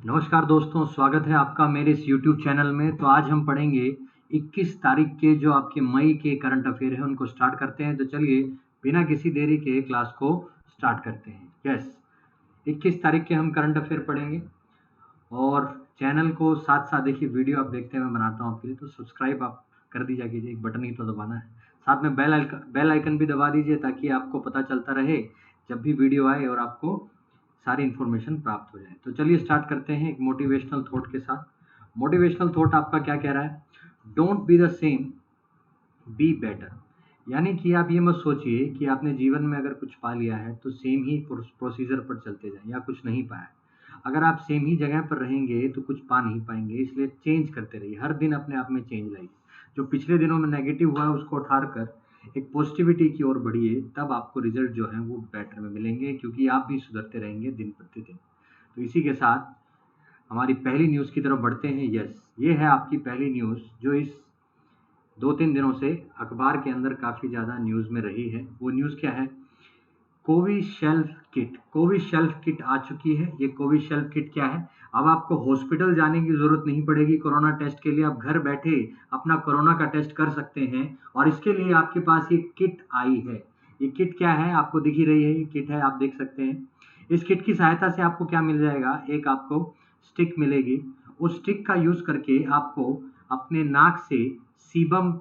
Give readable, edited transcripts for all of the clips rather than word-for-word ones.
नमस्कार दोस्तों, स्वागत है आपका मेरे इस YouTube चैनल में। तो आज हम पढ़ेंगे 21 तारीख के जो आपके मई के करंट अफेयर हैं उनको स्टार्ट करते हैं। तो चलिए बिना किसी देरी के क्लास को स्टार्ट करते हैं। यस, 21 तारीख के हम करंट अफेयर पढ़ेंगे और चैनल को साथ साथ देखिए, वीडियो आप देखते हैं मैं बनाता हूँ आपके लिए, तो सब्सक्राइब आप कर दीजिए कीजिए, एक बटन ही तो दबाना है। साथ में बेल आइकन भी दबा दीजिए ताकि आपको पता चलता रहे जब भी वीडियो आए और आपको सारी इन्फॉर्मेशन प्राप्त हो जाए। तो चलिए स्टार्ट करते हैं एक मोटिवेशनल थॉट के साथ। मोटिवेशनल थॉट आपका क्या कह रहा है? Don't be the same, be better. यानी कि आप ये मत सोचिए कि आपने जीवन में अगर कुछ पा लिया है तो सेम ही प्रोसीजर पर चलते जाएं, या कुछ नहीं पाया। अगर आप सेम ही जगह पर रहेंगे तो कुछ पा नहीं पाएंगे, इसलिए चेंज करते रहिए। हर दिन अपने आप में चेंज लाइए। जो पिछले दिनों में नेगेटिव हुआ है उसको उठार कर एक पॉजिटिविटी की ओर बढ़िए, तब आपको रिजल्ट जो है वो बेटर में मिलेंगे, क्योंकि आप भी सुधरते रहेंगे दिन प्रतिदिन। तो इसी के साथ हमारी पहली न्यूज़ की तरफ बढ़ते हैं। यस, ये है आपकी पहली न्यूज़ जो इस 2-3 दिनों से अखबार के अंदर काफ़ी ज़्यादा न्यूज़ में रही है। वो न्यूज़ क्या है? कोविशील्ड किट आ चुकी है। ये कोविशील्ड किट क्या है? अब आपको हॉस्पिटल जाने की ज़रूरत नहीं पड़ेगी कोरोना टेस्ट के लिए। आप घर बैठे अपना कोरोना का टेस्ट कर सकते हैं और इसके लिए आपके पास ये किट आई है। ये किट क्या है? आपको दिख ही रही है, ये किट है, आप देख सकते हैं। इस किट की सहायता से आपको क्या मिल जाएगा? एक आपको स्टिक मिलेगी। उस स्टिक का यूज़ करके आपको अपने नाक से सीबम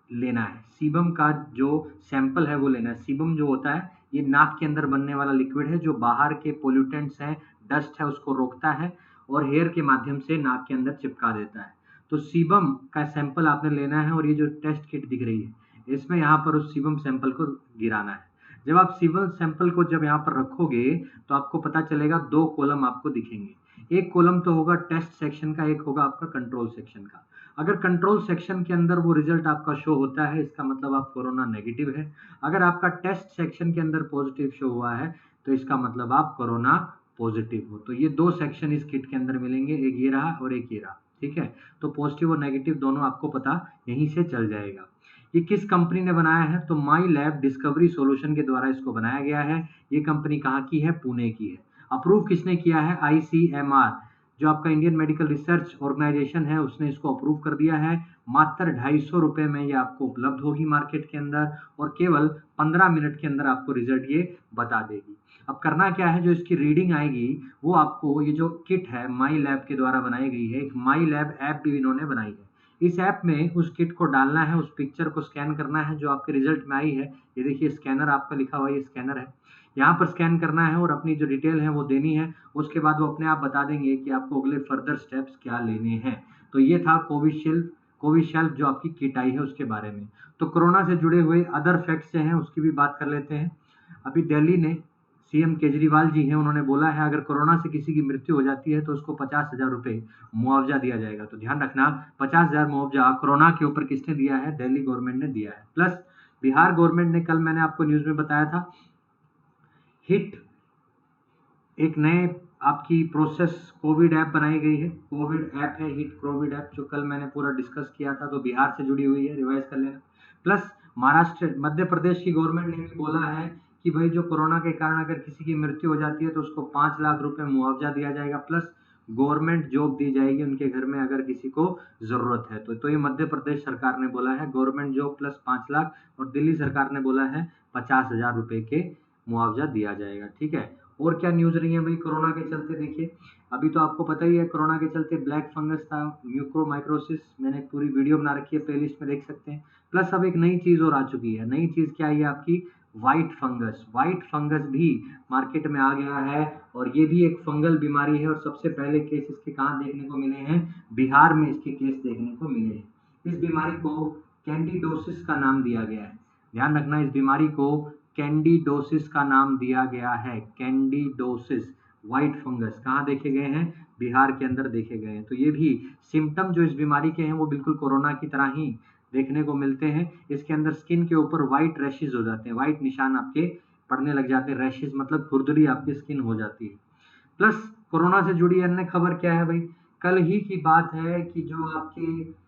लेना है। सीबम का जो सैंपल है वो लेना है। सीबम जो होता है, ये नाक के अंदर बनने वाला लिक्विड है जो बाहर के पोल्यूटेंट्स हैं, डस्ट है, उसको रोकता है और हेयर के माध्यम से नाक के अंदर चिपका देता है। तो सीबम का सैंपल आपने लेना है और ये जो टेस्ट किट दिख रही है इसमें यहाँ पर उस सीबम सैंपल को गिराना है। जब आप सीबम सैंपल को जब यहाँ पर रखोगे तो आपको पता चलेगा, दो कॉलम आपको दिखेंगे। एक कॉलम तो होगा टेस्ट सेक्शन का, एक होगा आपका कंट्रोल सेक्शन का। अगर कंट्रोल सेक्शन के अंदर वो रिजल्ट आपका शो होता है, इसका मतलब आप कोरोना नेगेटिव है। अगर आपका टेस्ट सेक्शन के अंदर पॉजिटिव शो हुआ है तो इसका मतलब आप कोरोना पॉजिटिव हो। तो ये दो सेक्शन इस किट के अंदर मिलेंगे, एक ये रहा और एक ये रहा। ठीक है, तो पॉजिटिव और नेगेटिव दोनों आपको पता यहीं से चल जाएगा। ये किस कंपनी ने बनाया है? तो माई लैब डिस्कवरी सॉल्यूशन के द्वारा इसको बनाया गया है। ये कंपनी कहाँ की है? पुणे की है। अप्रूव किसने किया है? आईसीएमआर, जो आपका इंडियन मेडिकल रिसर्च ऑर्गेनाइजेशन है, उसने इसको अप्रूव कर दिया है। मात्र 250 रुपए में ये आपको उपलब्ध होगी मार्केट के अंदर और केवल 15 मिनट के अंदर आपको रिजल्ट ये बता देगी। अब करना क्या है? जो इसकी रीडिंग आएगी वो आपको, ये जो किट है माई लैब के द्वारा बनाई गई है, एक माई लैब ऐप भी इन्होंने बनाई है। इस ऐप में उस किट को डालना है, उस पिक्चर को स्कैन करना है जो आपके रिजल्ट में आई है। ये देखिए स्कैनर आपका लिखा हुआ है, ये स्कैनर है। यहाँ पर स्कैन करना है और अपनी जो डिटेल है वो देनी है। उसके बाद वो अपने आप बता देंगे कि आपको अगले फर्दर स्टेप्स क्या लेने हैं। तो ये था कोविशील्ड जो आपकी किट आई है उसके बारे में। तो कोरोना से जुड़े हुए अदर फैक्ट्स हैं उसकी भी बात कर लेते हैं। अभी दिल्ली ने, सीएम केजरीवाल जी हैं, उन्होंने बोला है अगर कोरोना से किसी की मृत्यु हो जाती है तो उसको 50,000 रुपए मुआवजा दिया जाएगा। तो ध्यान रखना, 50,000 मुआवजा कोरोना के ऊपर किसने दिया है? दिल्ली गवर्नमेंट ने दिया है। प्लस बिहार गवर्नमेंट ने, कल मैंने आपको न्यूज में बताया था, हिट एक नए आपकी प्रोसेस कोविड ऐप बनाई गई है। कोविड ऐप है हिट कोविड ऐप, जो कल मैंने पूरा डिस्कस किया था। तो बिहार से जुड़ी हुई है, रिवाइज कर लेना। प्लस महाराष्ट्र, मध्य प्रदेश की गवर्नमेंट ने भी बोला है कि भाई जो कोरोना के कारण अगर किसी की मृत्यु हो जाती है तो उसको 5 लाख रुपए मुआवजा दिया जाएगा, प्लस गवर्नमेंट जॉब दी जाएगी उनके घर में अगर किसी को जरूरत है तो ये मध्य प्रदेश सरकार ने बोला है, गवर्नमेंट जॉब प्लस 5 लाख। और दिल्ली सरकार ने बोला है 50,000 रुपए के मुआवजा दिया जाएगा। ठीक है, और क्या न्यूज रही है भाई कोरोना के चलते? देखिए, अभी तो आपको पता ही है कोरोना के चलते ब्लैक फंगस था, म्यूकोरमाइकोसिस, मैंने एक पूरी वीडियो बना रखी है, प्लेलिस्ट में देख सकते हैं। प्लस अब एक नई चीज और आ चुकी है। नई चीज क्या है? आपकी व्हाइट फंगस। व्हाइट फंगस भी मार्केट में आ गया है और ये भी एक फंगल बीमारी है और सबसे पहले केस इसके कहाँ देखने को मिले हैं? बिहार में इसके केस देखने को मिले हैं। इस बीमारी को कैंडिडोसिस का नाम दिया गया है। ध्यान रखना, इस बीमारी को कैंडिडोसिस का नाम दिया गया है। कैंडिडोसिस, व्हाइट फंगस कहाँ देखे गए हैं? बिहार के अंदर देखे गए हैं। तो ये भी सिम्टम जो इस बीमारी के हैं वो बिल्कुल कोरोना की तरह ही देखने को मिलते हैं। इसके अंदर स्किन के ऊपर व्हाइट रैशेज हो जाते हैं, व्हाइट निशान आपके पड़ने लग जाते हैं। रैशेज मतलब खुरदरी आपकी स्किन हो जाती है। प्लस कोरोना से जुड़ी अन्य खबर क्या है भाई? कल ही की बात है कि जो आपके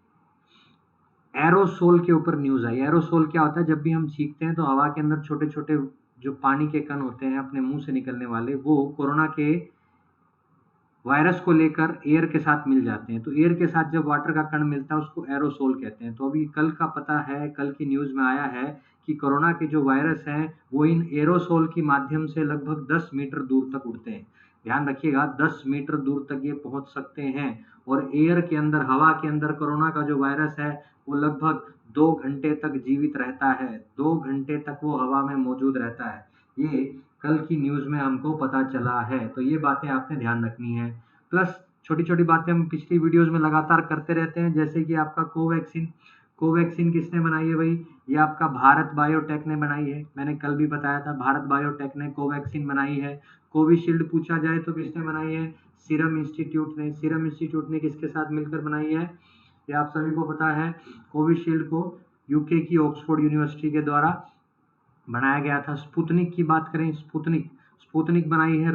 एरोसोल के ऊपर न्यूज आई। एरोसोल क्या होता है? जब भी हम छींकते हैं तो हवा के अंदर छोटे छोटे जो पानी के कण होते हैं अपने मुंह से निकलने वाले, वो कोरोना के वायरस को लेकर एयर के साथ मिल जाते हैं। तो एयर के साथ जब वाटर का कण मिलता है उसको एरोसोल कहते हैं। तो अभी कल का पता है, कल की न्यूज़ में आया है कि कोरोना के जो वायरस हैं वो इन एरोसोल के माध्यम से लगभग 10 मीटर दूर तक उड़ते हैं। ध्यान रखिएगा, 10 मीटर दूर तक ये पहुंच सकते हैं। और एयर के अंदर, हवा के अंदर कोरोना का जो वायरस है वो लगभग 2 घंटे तक जीवित रहता है। 2 घंटे तक वो हवा में मौजूद रहता है। ये कल की न्यूज़ में हमको पता चला है। तो ये बातें आपने ध्यान रखनी है। प्लस छोटी छोटी बातें हम पिछली वीडियोस में लगातार करते रहते हैं, जैसे कि आपका कोवैक्सीन। कोवैक्सीन किसने बनाई है भाई? ये आपका भारत बायोटेक ने बनाई है। मैंने कल भी बताया था, भारत बायोटेक ने कोवैक्सीन बनाई है। कोविशील्ड पूछा जाए तो किसने बनाई है? सीरम इंस्टीट्यूट ने। सीरम इंस्टीट्यूट ने किसके साथ मिलकर बनाई है? ये आप सभी को पता है। कोविशील्ड को यूके की ऑक्सफोर्ड यूनिवर्सिटी के द्वारा बनाया गया था। स्पुतनिक की बात करें, स्पुतनिक स्पुतनिक बनाई है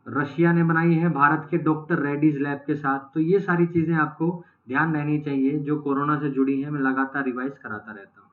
रशिया ने बनाई है भारत के डॉक्टर रेड्डीज लैब के साथ। तो ये सारी चीजें आपको ध्यान रहनी चाहिए जो कोरोना से जुड़ी हैं। मैं लगातार रिवाइज कराता रहता हूँ।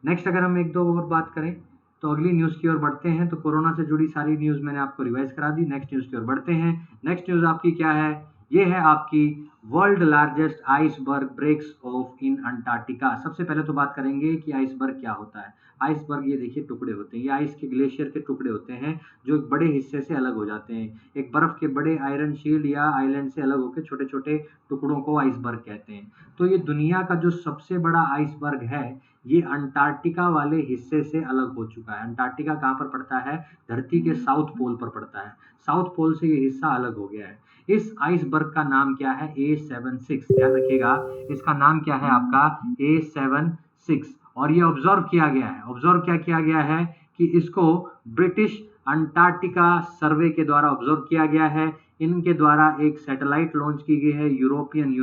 नेक्स्ट अगर हम एक दो और बात करें तो अगली न्यूज की ओर बढ़ते हैं। तो कोरोना से जुड़ी सारी न्यूज मैंने आपको रिवाइज करा दी। नेक्स्ट न्यूज की ओर बढ़ते हैं। नेक्स्ट न्यूज आपकी क्या है? ये है आपकी world largest iceberg breaks off in Antarctica. सबसे पहले तो बात करेंगे कि आइसबर्ग क्या होता है। आइसबर्ग, ये देखिए टुकड़े होते हैं, ये आइस के ग्लेशियर के टुकड़े होते हैं जो एक बड़े हिस्से से अलग हो जाते हैं। एक बर्फ के बड़े आयरन शील्ड या आइलैंड से अलग होकर छोटे छोटे टुकड़ों को आइसबर्ग कहते हैं। तो ये दुनिया का जो सबसे बड़ा आइसबर्ग है ये अंटार्कटिका वाले हिस्से से अलग हो चुका है। अंटार्कटिका कहाँ पर पड़ता है? धरती के साउथ पोल पर पड़ता है। साउथ पोल से ये हिस्सा अलग हो गया है। इस आइसबर्ग का नाम क्या है? A76। ध्यान रखिएगा, इसका नाम क्या है आपका? A76। और ये ऑब्जर्व किया गया है। ऑब्जर्व क्या किया गया है कि इसको ब्रिटिश अंटार्कटिका सर्वे के द्वारा ऑब्जर्व किया गया है। इनके द्वारा एक सैटेलाइट लॉन्च की गई है। यूरोपियन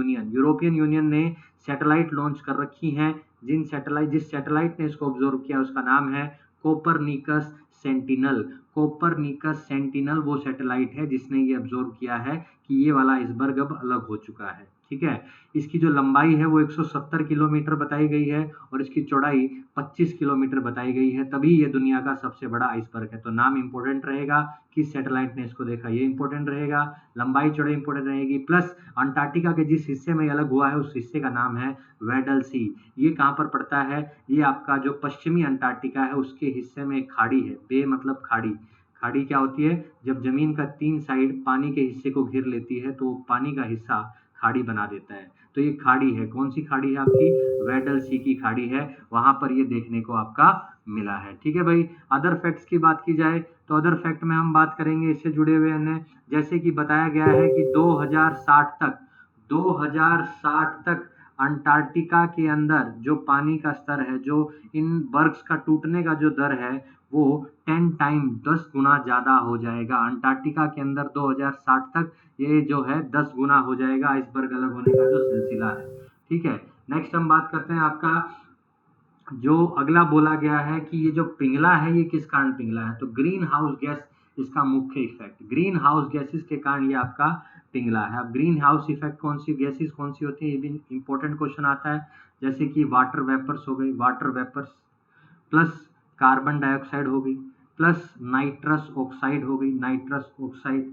यूनियन ने सैटेलाइट लॉन्च कर रखी हैं। जिस सैटेलाइट ने इसको ऑब्जर्व किया उसका नाम है कोपरनिकस सेंटिनल। कोपरनिकस सेंटिनल वो सैटेलाइट है जिसने ये ऑब्जर्व किया है कि ये वाला आइसबर्ग अब अलग हो चुका है। ठीक है। इसकी जो लंबाई है वो 170 किलोमीटर बताई गई है और इसकी चौड़ाई 25 किलोमीटर बताई गई है। तभी ये दुनिया का सबसे बड़ा आइसबर्ग है। तो नाम इंपॉर्टेंट रहेगा, किस सैटेलाइट ने इसको देखा ये इंपॉर्टेंट रहेगा, लंबाई चौड़ाई इंपॉर्टेंट रहेगी। प्लस अंटार्कटिका के जिस हिस्से में अलग हुआ है उस हिस्से का नाम है वेडल सी। ये कहाँ पर पड़ता है? ये आपका जो पश्चिमी अंटार्कटिका है उसके हिस्से में एक खाड़ी है। बे मतलब खाड़ी। खाड़ी क्या होती है? जब जमीन का 3 साइड पानी के हिस्से को घेर लेती है तो पानी का हिस्सा खाड़ी बना देता है। तो ये खाड़ी है। कौन सी खाड़ी है आपकी? वेडल सी की खाड़ी है। वहां पर ये देखने को आपका मिला है। ठीक है भाई। अदर फैक्ट्स की बात की जाए तो अदर फैक्ट में हम बात करेंगे इससे जुड़े हुए अन्य, जैसे कि बताया गया है कि 2060 तक अंटार्कटिका के अंदर जो पानी का स्तर है, जो इन बर्ग्स का टूटने का जो दर है वो 10 टाइम 10 गुना ज्यादा हो जाएगा। अंटार्कटिका के अंदर 2060 तक ये जो है 10 गुना हो जाएगा आइसबर्ग अलग होने का जो सिलसिला है। ठीक है। नेक्स्ट हम बात करते हैं आपका, जो अगला बोला गया है कि ये जो पिघला है ये किस कारण पिघला है? तो ग्रीन हाउस गैस इसका मुख्य इफेक्ट। ग्रीन हाउस गैसेस के कारण ये आपका पिघला है। अब ग्रीन हाउस इफेक्ट कौन सी गैसेस कौन सी होती है, ये भी इंपॉर्टेंट क्वेश्चन आता है। जैसे कि वाटर वेपर्स हो गई, water vapours, plus carbon dioxide हो गई, प्लस नाइट्रस ऑक्साइड हो गई, नाइट्रस ऑक्साइड,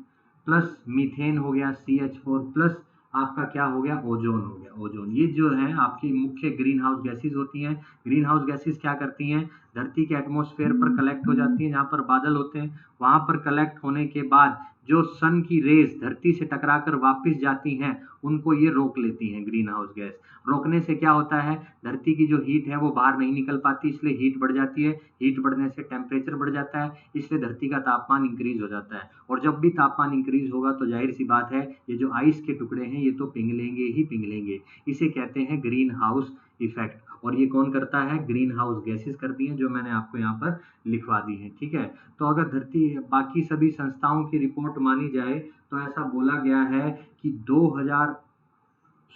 प्लस मीथेन हो गया CH4, प्लस आपका क्या हो गया? ओजोन हो गया, ओजोन। ये जो है आपकी मुख्य ग्रीन हाउस गैसेस होती हैं। ग्रीन हाउस गैसेस क्या करती हैं? धरती के एटमॉस्फेयर पर कलेक्ट हो जाती हैं, जहाँ पर बादल होते हैं वहां पर कलेक्ट होने के बाद जो सन की रेज धरती से टकराकर वापस जाती हैं उनको ये रोक लेती हैं ग्रीन हाउस गैस। रोकने से क्या होता है? धरती की जो हीट है वो बाहर नहीं निकल पाती, इसलिए हीट बढ़ जाती है। हीट बढ़ने से टेम्परेचर बढ़ जाता है, इसलिए धरती का तापमान इंक्रीज हो जाता है। और जब भी तापमान इंक्रीज होगा तो जाहिर सी बात है ये जो आइस के टुकड़े हैं ये तो पिघलेंगे ही पिघलेंगे। इसे कहते हैं ग्रीन हाउस इफेक्ट। और ये कौन करता है? ग्रीन हाउस गैसेस करती हैं, जो मैंने आपको यहाँ पर लिखवा दी है। ठीक है। तो अगर धरती बाकी सभी संस्थाओं की रिपोर्ट मानी जाए तो ऐसा बोला गया है कि 2000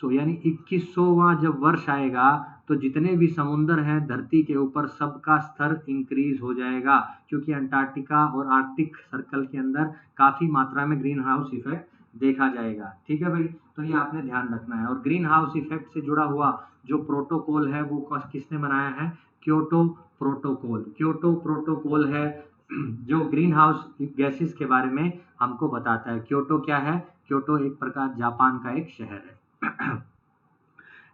यानी 2100वां जब वर्ष आएगा तो जितने भी समुंदर हैं धरती के ऊपर सबका स्तर इंक्रीज हो जाएगा, क्योंकि अंटार्कटिका और आर्कटिक सर्कल के अंदर काफी मात्रा में ग्रीन हाउस इफेक्ट देखा जाएगा। ठीक है भाई। तो ये आपने ध्यान रखना है। और ग्रीन हाउस इफेक्ट से जुड़ा हुआ जो प्रोटोकॉल है वो किसने बनाया है? Kyoto protocol. क्योटो प्रोटोकॉल है जो ग्रीन हाउस गैसेस के बारे में हमको बताता है। क्योटो क्या है? क्योटो एक प्रकार जापान का एक शहर है।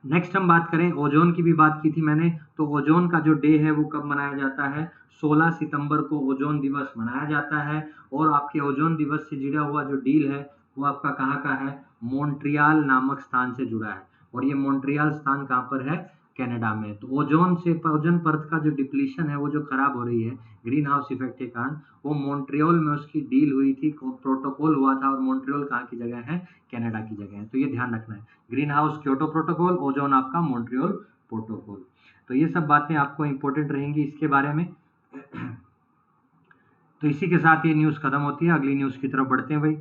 नेक्स्ट हम बात करें, ओजोन की भी बात की थी मैंने, तो ओजोन का जो डे है वो कब मनाया जाता है? 16 सितंबर को ओजोन दिवस मनाया जाता है। और आपके ओजोन दिवस से जुड़ा हुआ जो डील है वो आपका कहाँ का है? मॉन्ट्रियल नामक स्थान से जुड़ा है। और ये मॉन्ट्रियल स्थान कहाँ पर है? कनाडा में। तो ओजोन परत का जो डिप्लीशन है वो जो खराब हो रही है ग्रीन हाउस इफेक्ट के कारण, वो मॉन्ट्रियल में उसकी डील हुई थी, प्रोटोकॉल हुआ था। और मॉन्ट्रियल कहाँ की जगह है? कनाडा की जगह है। तो ये ध्यान रखना है, green house Kyoto protocol, ozone आपका मॉन्ट्रियल प्रोटोकॉल। तो ये सब बातें आपको इंपॉर्टेंट रहेंगी इसके बारे में। तो इसी के साथ ये न्यूज़ खत्म होती है, अगली न्यूज़ की तरफ बढ़ते हैं भाई।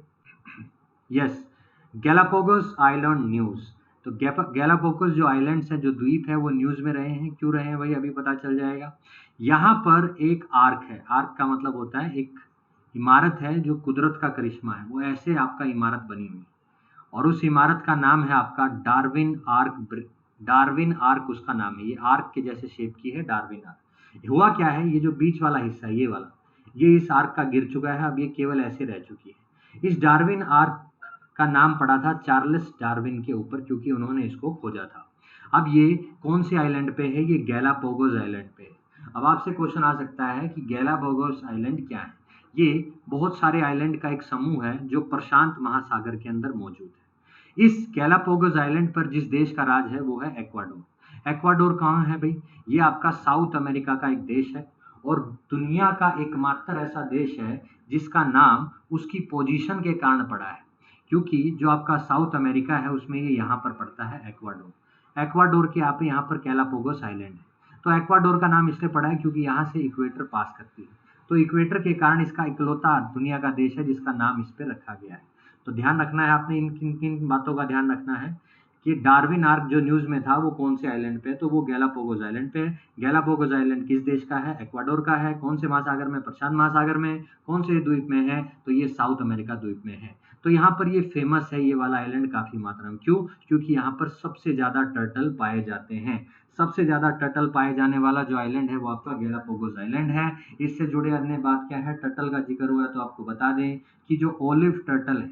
Yes, Galapagos island news. तो गैलापागोस जो आइलैंड्स हैं, जो द्वीप है, वो न्यूज़ में रहे हैं। क्यों रहे हैं भाई? अभी पता चल जाएगा। यहाँ पर एक आर्क है। आर्क का मतलब होता है एक इमारत है जो कुदरत का करिश्मा है, वो ऐसे आपका इमारत बनी हुई है। और उस इमारत का नाम है आपका डार्विन आर्क। डार्विन आर्क उसका नाम है। ये आर्क के जैसे शेप की है, डार्विन आर्क। हुआ क्या है, ये जो बीच वाला हिस्सा है, ये वाला, ये इस आर्क का गिर चुका है, अब ये केवल ऐसे रह चुकी है। इस डार्विन आर्क का नाम पड़ा था चार्ल्स डार्विन के ऊपर, क्योंकि उन्होंने इसको खोजा था। अब ये कौन से आइलैंड पे है? ये गैलापागोस आइलैंड पे है। अब आपसे क्वेश्चन आ सकता है कि गैलापागोस आइलैंड क्या है? ये बहुत सारे आइलैंड का एक समूह है जो प्रशांत महासागर के अंदर मौजूद है। इस गैलापागोस आइलैंड पर जिस देश का राज है वो है एक्वाडोर। एक्वाडोर कहाँ है भाई? ये आपका साउथ अमेरिका का एक देश है, और दुनिया का एकमात्र ऐसा देश है जिसका नाम उसकी पोजीशन के कारण पड़ा है। क्योंकि जो आपका साउथ अमेरिका है उसमें ये यहाँ पर पड़ता है, एक्वाडोर। एक्वाडोर के आप यहाँ पर गैलापागोस आइलैंड है। तो एक्वाडोर का नाम इसलिए पड़ा है क्योंकि यहाँ से इक्वेटर पास करती है। तो इक्वेटर के कारण इसका इकलौता दुनिया का देश है जिसका नाम इस पर रखा गया है। तो ध्यान रखना है आपने, इन किन किन बातों का ध्यान रखना है कि डार्विन आर्क जो न्यूज में था वो कौन से आइलैंड पे है? तो वो गैलापागोस आइलैंड पे है। गैलापागोस आइलैंड किस देश का है? एक्वाडोर का है। कौन से महासागर में? प्रशांत महासागर में। कौन से द्वीप में है? तो ये साउथ अमेरिका द्वीप में है। तो यहाँ पर ये फेमस है, ये वाला आइलैंड काफी मात्रा में। क्यों? क्योंकि यहाँ पर सबसे ज्यादा टर्टल पाए जाते हैं। सबसे ज्यादा टर्टल पाए जाने वाला जो आइलैंड है वो आपका गैलापागोस आइलैंड है। इससे जुड़े अन्य बात क्या है? टर्टल का जिक्र हुआ तो आपको बता दें कि जो ओलिव टर्टल है,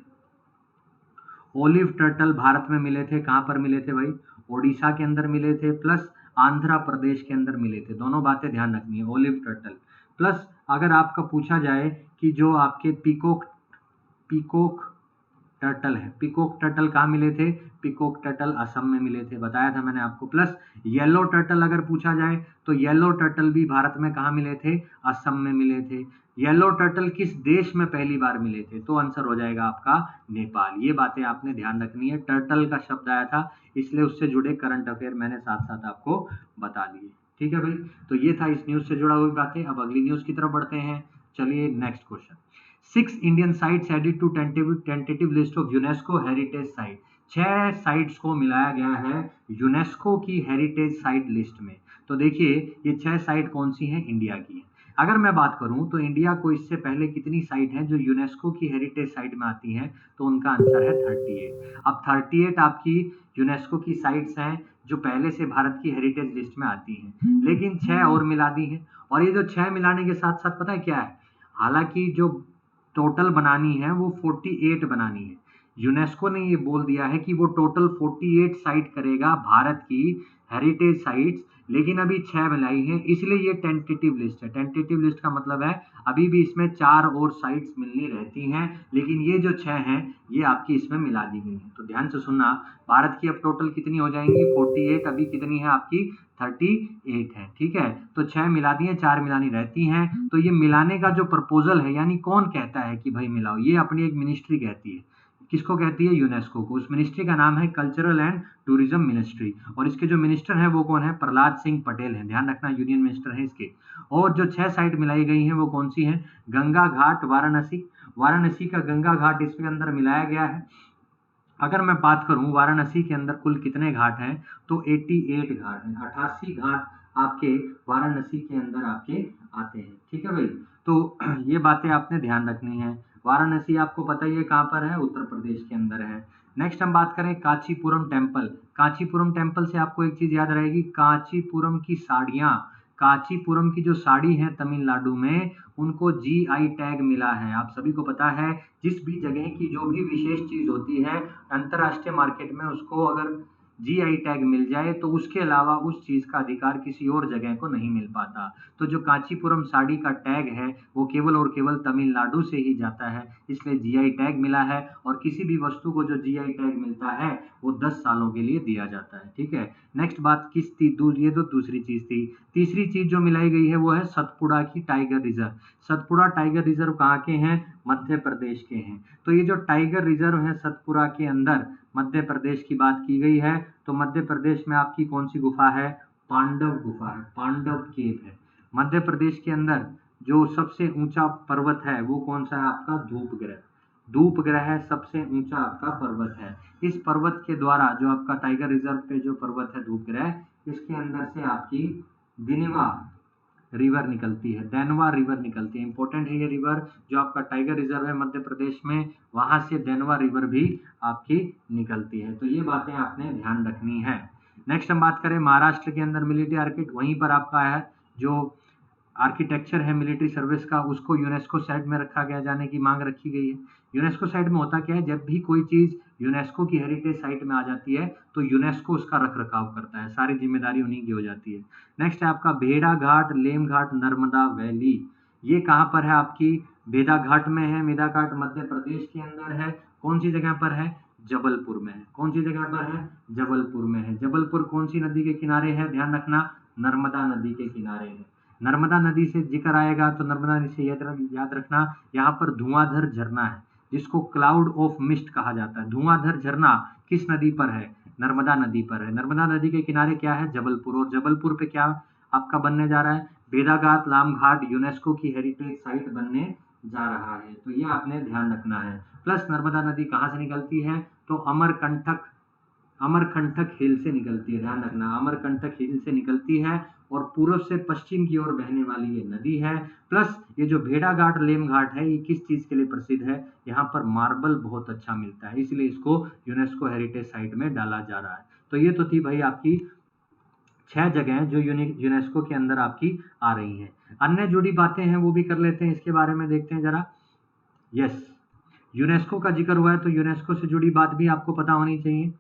ओलिव टर्टल भारत में मिले थे। कहाँ पर मिले थे भाई? ओडिशा के अंदर मिले थे, प्लस आंध्र प्रदेश के अंदर मिले थे। दोनों बातें ध्यान रखनी है, ओलिव टर्टल। प्लस अगर आपका पूछा जाए कि जो आपके पीकॉक पीकॉक टर्टल है, पीकॉक टर्टल कहाँ मिले थे? पीकॉक टर्टल असम में मिले थे, बताया था मैंने आपको। प्लस येलो टर्टल अगर पूछा जाए तो येलो टर्टल भी भारत में कहाँ मिले थे? असम में मिले थे। येलो टर्टल किस देश में पहली बार मिले थे? तो आंसर हो जाएगा आपका नेपाल। ये बातें आपने ध्यान रखनी है। टर्टल का शब्द आया था इसलिए उससे जुड़े करंट अफेयर मैंने साथ साथ आपको बता दिए। ठीक है भाई, तो ये था इस न्यूज से जुड़ा हुई बातें। अब अगली न्यूज की तरफ बढ़ते हैं। चलिए next question. 6 Indian sites added to tentative list of UNESCO heritage site. 6 sites को मिलाया गया है यूनेस्को की हेरिटेज साइट लिस्ट में। तो देखिए ये 6 साइट कौन सी हैं? इंडिया की है। अगर मैं बात करूं तो इंडिया को इससे पहले कितनी साइट हैं जो यूनेस्को की हेरिटेज साइट में आती हैं? तो उनका आंसर है 38। अब 38 आपकी यूनेस्को की साइट्स हैं जो पहले से भारत की हेरिटेज लिस्ट में आती हैं, लेकिन 6 और मिला दी हैं। और ये जो 6 मिलाने के साथ साथ पता है क्या है? हालांकि जो टोटल बनानी है वो 48 बनानी है। यूनेस्को ने ये बोल दिया है कि वो टोटल 48 साइट करेगा भारत की हेरिटेज साइट्स, लेकिन अभी 6 मिलाई है, इसलिए ये टेंटेटिव लिस्ट है। टेंटेटिव लिस्ट का मतलब है अभी भी इसमें 4 और साइट्स मिलनी रहती हैं, लेकिन ये जो 6 हैं ये आपकी इसमें मिला दी गई हैं। तो ध्यान से सुनना, भारत की अब टोटल कितनी हो जाएंगी? 48। अभी कितनी है आपकी? 38 है। ठीक है, तो 6 मिला दी हैं, 4 मिलानी रहती हैं। तो ये मिलाने का जो प्रपोजल है, यानी कौन कहता है कि भाई मिलाओ, ये अपनी एक मिनिस्ट्री कहती है। किसको कहती है? यूनेस्को को। उस मिनिस्ट्री का नाम है कल्चरल एंड टूरिज्म मिनिस्ट्री। और इसके जो मिनिस्टर हैं वो कौन है? प्रहलाद सिंह पटेल हैं। ध्यान रखना, यूनियन मिनिस्टर हैं इसके। और जो 6 साइट मिलाई गई हैं वो कौन सी हैं? गंगा घाट वाराणसी। वाराणसी का गंगा घाट इसके अंदर मिलाया गया है। अगर मैं बात करूं वाराणसी के अंदर कुल कितने घाट हैं, तो 88 घाट हैं। 88 घाट आपके वाराणसी के अंदर आपके आते हैं। ठीक है भाई, तो ये बातें आपने ध्यान रखनी है। वाराणसी आपको पता ही है कहाँ पर है? उत्तर प्रदेश के अंदर है। नेक्स्ट हम बात करें कांचीपुरम टेम्पल। कांचीपुरम टेम्पल से आपको एक चीज याद रहेगी, कांचीपुरम की साड़ियाँ कांचीपुरम की जो साड़ी है तमिलनाडु में, उनको जीआई टैग मिला है। आप सभी को पता है जिस भी जगह की जो भी विशेष चीज होती है अंतरराष्ट्रीय मार्केट में, उसको अगर जीआई टैग मिल जाए तो उसके अलावा उस चीज का अधिकार किसी और जगह को नहीं मिल पाता। तो जो कांचीपुरम साड़ी का टैग है वो केवल और केवल तमिलनाडु से ही जाता है, इसलिए जीआई टैग मिला है। और किसी भी वस्तु को जो जीआई टैग मिलता है वो 10 सालों के लिए दिया जाता है। ठीक है, नेक्स्ट बात किस थी? ये तो दूसरी चीज थी। तीसरी चीज जो मिलाई गई है वो है सतपुड़ा की tiger reserve. Satpura tiger reserve कहाँ के हैं? मध्य प्रदेश के हैं। तो ये जो टाइगर रिजर्व है सतपुड़ा के अंदर, मध्य प्रदेश की बात की गई है, तो मध्य प्रदेश में आपकी कौन सी गुफा है? पांडव गुफा है, पांडव केव है। मध्य प्रदेश के अंदर जो सबसे ऊंचा पर्वत है वो कौन सा है? आपका धूप ग्रह। धूप ग्रह सबसे ऊंचा आपका पर्वत है। इस पर्वत के द्वारा जो आपका टाइगर रिजर्व पे जो पर्वत है धूप ग्रह, इसके अंदर से आपकी दिनवा रिवर निकलती है, देनवा रिवर निकलती है। इंपॉर्टेंट है ये रिवर, जो आपका टाइगर रिजर्व है मध्य प्रदेश में, वहां से देनवा रिवर भी आपकी निकलती है। तो ये बातें आपने ध्यान रखनी है। नेक्स्ट हम बात करें महाराष्ट्र के अंदर मिलिट्री आर्किट, वहीं पर आपका है जो आर्किटेक्चर है मिलिट्री सर्विस का, उसको यूनेस्को साइट में रखा गया जाने की मांग रखी गई है। यूनेस्को साइट में होता क्या है, जब भी कोई चीज यूनेस्को की हेरिटेज साइट में आ जाती है तो यूनेस्को उसका रख रखाव करता है, सारी जिम्मेदारी उन्हीं की हो जाती है। नेक्स्ट है आपका भेड़ा घाट, लेम घाट, नर्मदा वैली। ये कहाँ पर है? आपकी भेड़ा घाट में है। भेड़ा घाट मध्य प्रदेश के अंदर है। कौन सी जगह पर है? जबलपुर में है। कौन सी जगह पर है? जबलपुर में है। जबलपुर कौन सी नदी के किनारे है? ध्यान रखना, नर्मदा नदी के किनारे है। नर्मदा नदी से जिक्र आएगा तो नर्मदा नदी से याद रखना, यहाँ पर धुआंधार झरना है जिसको क्लाउड ऑफ मिस्ट कहा जाता है। धुआंधार झरना किस नदी पर है? नर्मदा नदी पर है। नर्मदा नदी के किनारे क्या है? जबलपुर। और जबलपुर पे क्या आपका बनने जा रहा है? भेड़ाघाट लाम घाट यूनेस्को की हेरिटेज साइट बनने जा रहा है। तो ये आपने ध्यान रखना है। प्लस नर्मदा नदी कहाँ से निकलती है? तो अमरकंटक हिल से निकलती है। ध्यान रखना, अमरकंटक हिल से निकलती है और पूर्व से पश्चिम की ओर बहने वाली ये नदी है। प्लस ये जो भेड़ा घाट लेम घाट है, ये किस चीज के लिए प्रसिद्ध है? यहाँ पर मार्बल बहुत अच्छा मिलता है, इसलिए इसको यूनेस्को हेरिटेज साइट में डाला जा रहा है। तो ये तो थी भाई आपकी 6 जगह जो यूनेस्को के अंदर आपकी आ रही हैं। अन्य जुड़ी बातें हैं वो भी कर लेते हैं, इसके बारे में देखते हैं जरा। यस, यूनेस्को का जिक्र हुआ है तो यूनेस्को से जुड़ी बात भी आपको पता होनी चाहिए।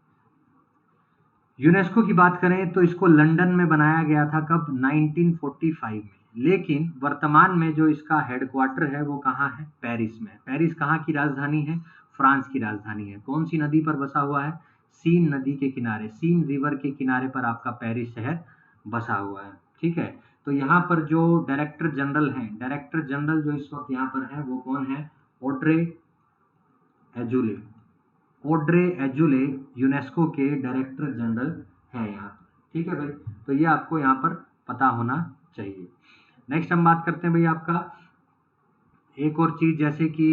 यूनेस्को की बात करें तो इसको लंदन में बनाया गया था, कब? 1945 में। लेकिन वर्तमान में जो इसका हेडक्वार्टर है वो कहाँ है? पेरिस में। पेरिस कहाँ की राजधानी है? फ्रांस की राजधानी है। कौन सी नदी पर बसा हुआ है? सीन नदी के किनारे, सीन रिवर के किनारे पर आपका पेरिस शहर बसा हुआ है। ठीक है, तो यहाँ पर जो डायरेक्टर जनरल हैं, डायरेक्टर जनरल जो इस वक्त यहाँ पर है वो कौन है? ऑड्रे एजुले। ऑड्रे एजुले यूनेस्को के डायरेक्टर जनरल है यहाँ पर। ठीक है भाई, तो ये आपको यहाँ पर पता होना चाहिए। नेक्स्ट हम बात करते हैं भाई आपका एक और चीज, जैसे कि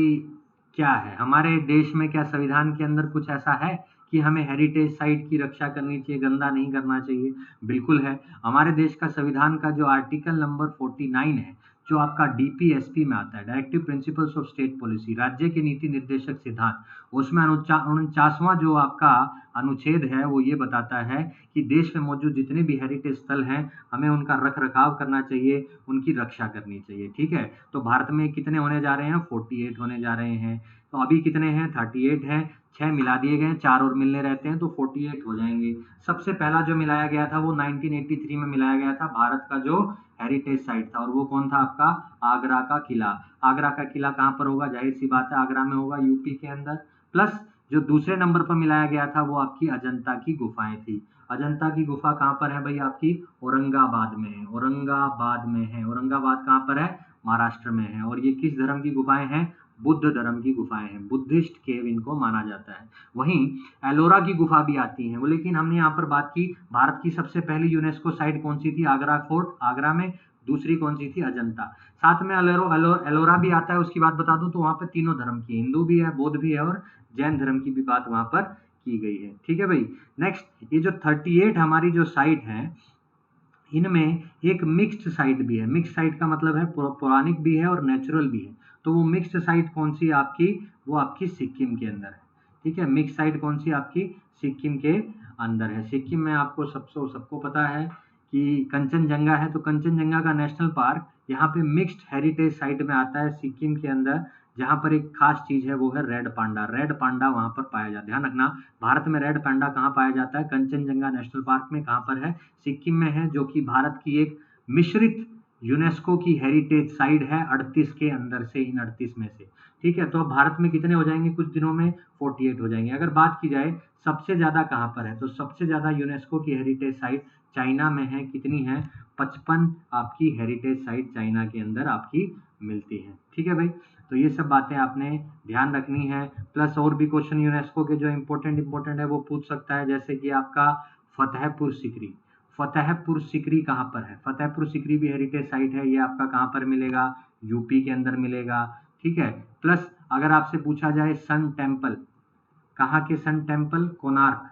क्या है हमारे देश में, क्या संविधान के अंदर कुछ ऐसा है कि हमें हेरिटेज साइट की रक्षा करनी चाहिए, गंदा नहीं करना चाहिए? बिल्कुल है। हमारे देश का संविधान का जो आर्टिकल नंबर 49 है, जो आपका डीपीएसपी में आता है, directive principles of state policy, राज्य के नीति निर्देशक सिद्धांत, उसमें 49वां जो आपका अनुच्छेद है वो ये बताता है कि देश में मौजूद जितने भी हेरिटेज स्थल हैं हमें उनका रख रखाव करना चाहिए, उनकी रक्षा करनी चाहिए। ठीक है, तो भारत में कितने होने जा रहे हैं? 48 होने जा रहे हैं। तो अभी कितने हैं? 38 हैं। 6 मिला दिए गए, 4 और मिलने रहते हैं तो 48 हो जाएंगे। सबसे पहला जो मिलाया गया था वो 1983 में मिलाया गया था, भारत का जो हेरिटेज साइट था, और वो कौन था? आपका आगरा का किला। आगरा का किला कहाँ पर होगा? जाहिर सी बात है आगरा में होगा, यूपी के अंदर। प्लस जो दूसरे नंबर पर मिलाया गया था वो आपकी अजंता की गुफाएं थी। अजंता की गुफा कहाँ पर है भाई? आपकी औरंगाबाद में है। औरंगाबाद में है। औरंगाबाद कहाँ पर है? महाराष्ट्र में है। और ये किस धर्म की गुफाएं हैं? बुद्ध धर्म की गुफाएं हैं। बुद्धिस्ट केव इनको माना जाता है। वहीं एलोरा की गुफा भी आती है वो, लेकिन हमने यहाँ पर बात की भारत की सबसे पहली यूनेस्को साइट कौन सी थी? आगरा फोर्ट, आगरा में। दूसरी कौन सी थी? अजंता। साथ में एलोरा भी आता है, उसकी बात बता दूं तो वहां पर तीनों धर्म की, हिंदू भी है, बौद्ध भी है और जैन धर्म की भी बात वहां पर की गई है। ठीक है भाई, नेक्स्ट ये जो 38 हमारी जो साइट है, इनमें एक मिक्स्ड साइट भी है। मिक्स्ड साइट का मतलब है पौराणिक भी है और नेचुरल भी है। तो वो मिक्स्ड साइट कौन सी आपकी? वो आपकी सिक्किम के अंदर है। ठीक है, मिक्स्ड साइट कौन सी आपकी? सिक्किम के अंदर है। सिक्किम में आपको सबको पता है कि कंचनजंगा है, तो कंचनजंगा का नेशनल पार्क यहाँ पे मिक्स्ड हेरिटेज साइट में आता है सिक्किम के अंदर, जहाँ पर एक खास चीज है वो है रेड पांडा। रेड पांडा वहां पर पाया जाता है, ध्यान रखना। भारत में रेड पांडा कहाँ पाया जाता है? कंचनजंगा नेशनल पार्क में। कहाँ पर है? सिक्किम में है, जो कि भारत की एक मिश्रित यूनेस्को की हेरिटेज साइट है 38 के अंदर से, इन 38 में से। ठीक है, तो अब भारत में कितने हो जाएंगे कुछ दिनों में? 48 हो जाएंगे। अगर बात की जाए सबसे ज्यादा कहाँ पर है, तो सबसे ज्यादा यूनेस्को की हेरिटेज साइट चाइना में है। कितनी है? 55 आपकी हेरिटेज साइट चाइना के अंदर आपकी मिलती है। ठीक है भाई, तो ये सब बातें आपने ध्यान रखनी है। प्लस और भी क्वेश्चन यूनेस्को के जो इम्पोर्टेंट है वो पूछ सकता है, जैसे कि आपका फतेहपुर सिकरी। फतेहपुर सिकरी कहाँ पर है? फतेहपुर सिकरी भी हेरिटेज साइट है, ये आपका कहाँ पर मिलेगा? यूपी के अंदर मिलेगा। ठीक है, प्लस अगर आपसे पूछा जाए सन टेम्पल, कहाँ के सन टेम्पल? कोणार्क।